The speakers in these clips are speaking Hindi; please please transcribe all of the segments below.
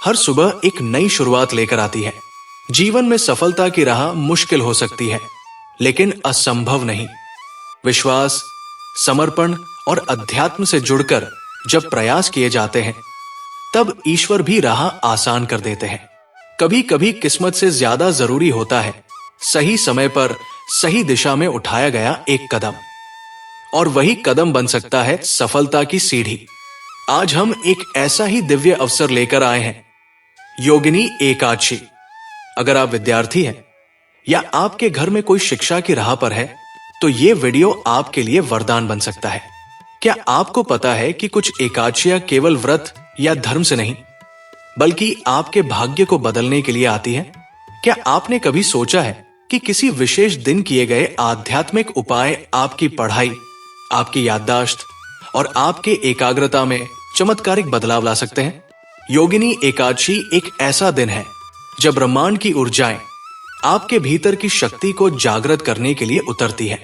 हर सुबह एक नई शुरुआत लेकर आती है। जीवन में सफलता की राह मुश्किल हो सकती है, लेकिन असंभव नहीं। विश्वास, समर्पण और अध्यात्म से जुड़कर जब प्रयास किए जाते हैं, तब ईश्वर भी राह आसान कर देते हैं। कभी कभी किस्मत से ज्यादा जरूरी होता है सही समय पर सही दिशा में उठाया गया एक कदम, और वही कदम बन सकता है सफलता की सीढ़ी। आज हम एक ऐसा ही दिव्य अवसर लेकर आए हैं, योगिनी एकादशी। अगर आप विद्यार्थी हैं या आपके घर में कोई शिक्षा की राह पर है, तो ये वीडियो आपके लिए वरदान बन सकता है। क्या आपको पता है कि कुछ एकादशियां केवल व्रत या धर्म से नहीं, बल्कि आपके भाग्य को बदलने के लिए आती है? क्या आपने कभी सोचा है कि किसी विशेष दिन किए गए आध्यात्मिक उपाय आपकी पढ़ाई, आपकी याददाश्त और आपके एकाग्रता में चमत्कारिक बदलाव ला सकते हैं? योगिनी एकादशी एक ऐसा दिन है जब ब्रह्मांड की ऊर्जाएं आपके भीतर की शक्ति को जागृत करने के लिए उतरती है।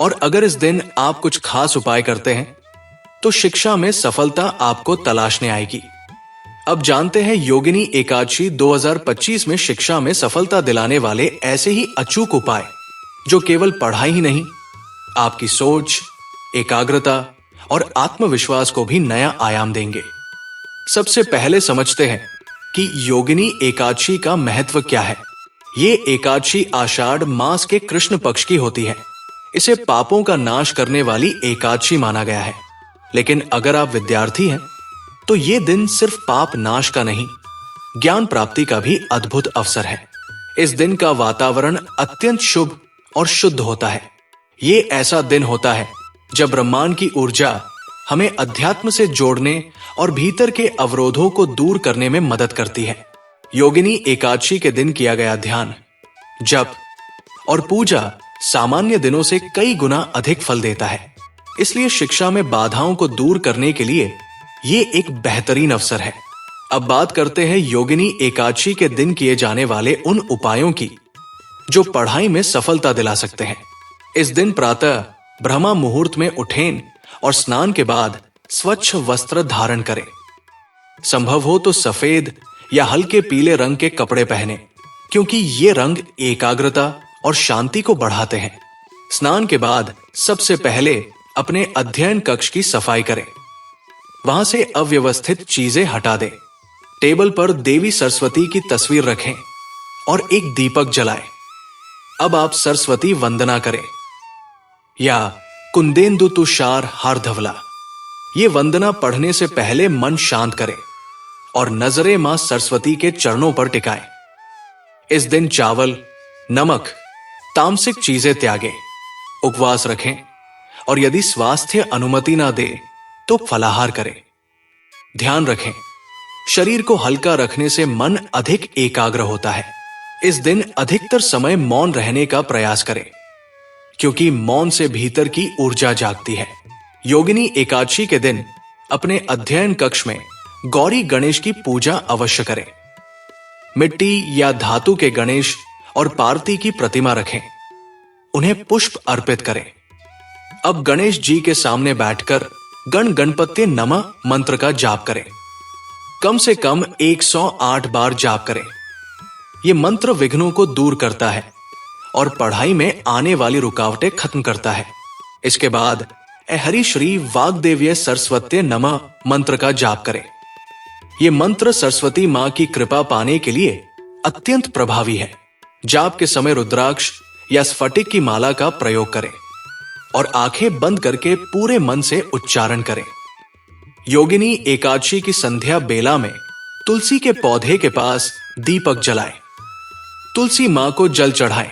और अगर इस दिन आप कुछ खास उपाय करते हैं, तो शिक्षा में सफलता आपको तलाशने आएगी। अब जानते हैं योगिनी एकादशी 2025 में शिक्षा में सफलता दिलाने वाले ऐसे ही अचूक उपाय, जो केवल पढ़ाई ही नहीं, आपकी सोच, एकाग्रता और आत्मविश्वास को भी नया आयाम देंगे। सबसे पहले समझते हैं कि योगिनी एकादशी का महत्व क्या है। ये एकादशी आषाढ़ मास के कृष्ण पक्ष की होती है। इसे पापों का नाश करने वाली एकादशी माना गया है। लेकिन अगर आप विद्यार्थी हैं, तो ये दिन सिर्फ पाप नाश का नहीं, ज्ञान प्राप्ति का भी अद्भुत अवसर है। इस दिन का वातावरण अत्यंत शुभ और शुद्ध होता है। ये ऐसा दिन होता है जब ब्रह्मांड की ऊर्जा हमें अध्यात्म से जोड़ने और भीतर के अवरोधों को दूर करने में मदद करती है। योगिनी एकादशी के दिन किया गया ध्यान, जप और पूजा सामान्य दिनों से कई गुना अधिक फल देता है। इसलिए शिक्षा में बाधाओं को दूर करने के लिए ये एक बेहतरीन अवसर है। अब बात करते हैं योगिनी एकादशी के दिन किए जाने वाले उन उपायों की, जो पढ़ाई में सफलता दिला सकते हैं। इस दिन प्रातः ब्रह्मा मुहूर्त में उठें और स्नान के बाद स्वच्छ वस्त्र धारण करें। संभव हो तो सफेद या हल्के पीले रंग के कपड़े पहने, क्योंकि ये रंग एकाग्रता और शांति को बढ़ाते हैं। स्नान के बाद सबसे पहले अपने अध्ययन कक्ष की सफाई करें। वहां से अव्यवस्थित चीजें हटा दें। टेबल पर देवी सरस्वती की तस्वीर रखें और एक दीपक जलाएं। अब आप सरस्वती वंदना करें, या कुंदेंदु तुषार हार्धवला। ये वंदना पढ़ने से पहले मन शांत करें और नजरें मां सरस्वती के चरणों पर टिकाएं। इस दिन चावल, नमक, तामसिक चीजें त्यागें, उपवास रखें और यदि स्वास्थ्य अनुमति ना दे तो फलाहार करें। ध्यान रखें, शरीर को हल्का रखने से मन अधिक एकाग्र होता है। इस दिन अधिकतर समय मौन रहने का प्रयास करें, क्योंकि मौन से भीतर की ऊर्जा जागती है। योगिनी एकादशी के दिन अपने अध्ययन कक्ष में गौरी गणेश की पूजा अवश्य करें। मिट्टी या धातु के गणेश और पार्वती की प्रतिमा रखें। उन्हें पुष्प अर्पित करें। अब गणेश जी के सामने बैठकर गण गणपति नमः मंत्र का जाप करें। कम से कम 108 बार जाप करें। यह मंत्र विघ्नों को दूर करता है और पढ़ाई में आने वाली रुकावटें खत्म करता है। इसके बाद हरि श्री वाग्देव्य सरस्वती नमः मंत्र का जाप करें। यह मंत्र सरस्वती मां की कृपा पाने के लिए अत्यंत प्रभावी है। जाप के समय रुद्राक्ष या स्फटिक की माला का प्रयोग करें और आंखें बंद करके पूरे मन से उच्चारण करें। योगिनी एकादशी की संध्या बेला में तुलसी के पौधे के पास दीपक जलाएं। तुलसी मां को जल चढ़ाएं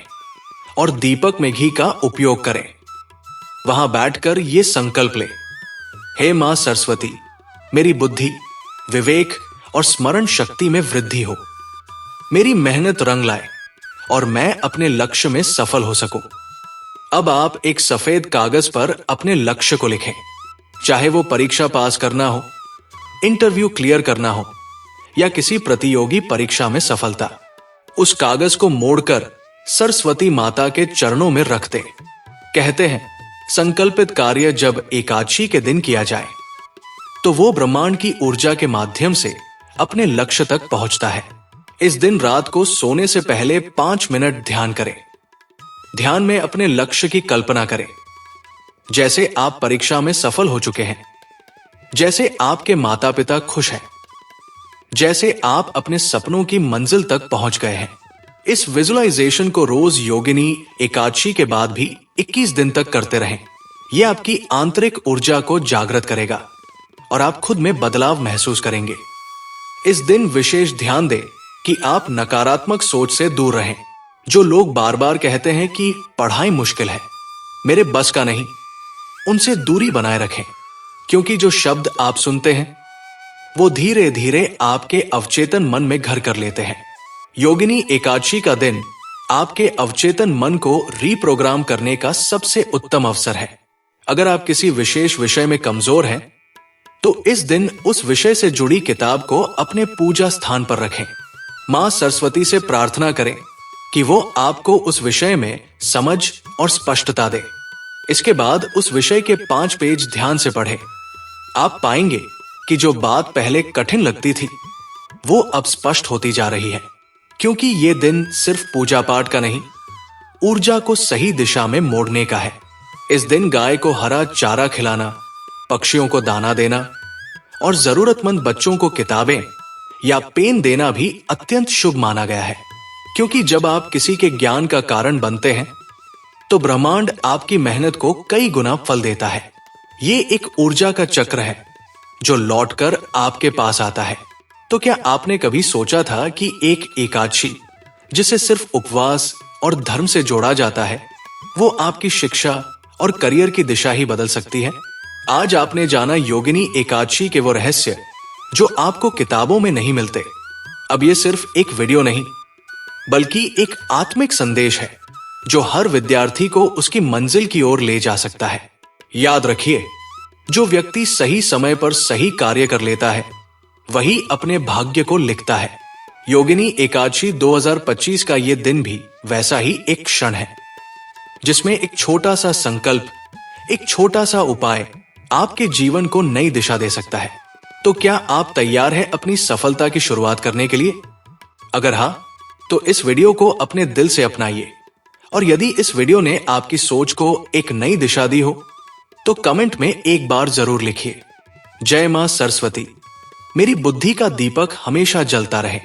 और दीपक में घी का उपयोग करें। वहां बैठकर ये संकल्प लें, हे मां सरस्वती, मेरी बुद्धि, विवेक और स्मरण शक्ति में वृद्धि हो। मेरी मेहनत रंग लाए और मैं अपने लक्ष्य में सफल हो सकूं। अब आप एक सफेद कागज पर अपने लक्ष्य को लिखें। चाहे वो परीक्षा पास करना हो, इंटरव्यू क्लियर करना हो या किसी प्रतियोगी परीक्षा में सफलता। उस कागज को मोड़कर सरस्वती माता के चरणों में रख दे। कहते हैं, संकल्पित कार्य जब एकादशी के दिन किया जाए, तो वो ब्रह्मांड की ऊर्जा के माध्यम से अपने लक्ष्य तक पहुंचता है। इस दिन रात को सोने से पहले 5 मिनट ध्यान करें। ध्यान में अपने लक्ष्य की कल्पना करें, जैसे आप परीक्षा में सफल हो चुके हैं, जैसे आपके माता पिता खुश हैं, जैसे आप अपने सपनों की मंजिल तक पहुंच गए हैं। इस विजुअलाइजेशन को रोज योगिनी एकादशी के बाद भी 21 दिन तक करते रहें। यह आपकी आंतरिक ऊर्जा को जागृत करेगा और आप खुद में बदलाव महसूस करेंगे। इस दिन विशेष ध्यान दें कि आप नकारात्मक सोच से दूर रहें। जो लोग बार बार कहते हैं कि पढ़ाई मुश्किल है, मेरे बस का नहीं, उनसे दूरी बनाए रखें, क्योंकि जो शब्द आप सुनते हैं वो धीरे धीरे आपके अवचेतन मन में घर कर लेते हैं। योगिनी एकादशी का दिन आपके अवचेतन मन को रीप्रोग्राम करने का सबसे उत्तम अवसर है। अगर आप किसी विशेष विषय में कमजोर हैं, तो इस दिन उस विषय से जुड़ी किताब को अपने पूजा स्थान पर रखें। मां सरस्वती से प्रार्थना करें कि वो आपको उस विषय में समझ और स्पष्टता दे। इसके बाद उस विषय के 5 पेज ध्यान से पढ़ें। आप पाएंगे कि जो बात पहले कठिन लगती थी वो अब स्पष्ट होती जा रही है, क्योंकि ये दिन सिर्फ पूजा पाठ का नहीं, ऊर्जा को सही दिशा में मोड़ने का है। इस दिन गाय को हरा चारा खिलाना, पक्षियों को दाना देना और जरूरतमंद बच्चों को किताबें या पेन देना भी अत्यंत शुभ माना गया है, क्योंकि जब आप किसी के ज्ञान का कारण बनते हैं तो ब्रह्मांड आपकी मेहनत को कई गुना फल देता है। ये एक ऊर्जा का चक्र है जो लौटकर आपके पास आता है। तो क्या आपने कभी सोचा था कि एक एकादशी जिसे सिर्फ उपवास और धर्म से जोड़ा जाता है, वो आपकी शिक्षा और करियर की दिशा ही बदल सकती है? आज आपने जाना योगिनी एकादशी के वो रहस्य जो आपको किताबों में नहीं मिलते। अब ये सिर्फ एक वीडियो नहीं, बल्कि एक आत्मिक संदेश है जो हर विद्यार्थी को उसकी मंजिल की ओर ले जा सकता है। याद रखिए, जो व्यक्ति सही समय पर सही कार्य कर लेता है वही अपने भाग्य को लिखता है। योगिनी एकादशी 2025 का ये दिन भी वैसा ही एक क्षण है जिसमें एक छोटा सा संकल्प, एक छोटा सा उपाय आपके जीवन को नई दिशा दे सकता है। तो क्या आप तैयार हैं अपनी सफलता की शुरुआत करने के लिए? अगर हां, तो इस वीडियो को अपने दिल से अपनाइए। और यदि इस वीडियो ने आपकी सोच को एक नई दिशा दी हो तो कमेंट में एक बार जरूर लिखिए, जय मां सरस्वती, मेरी बुद्धि का दीपक हमेशा जलता रहे।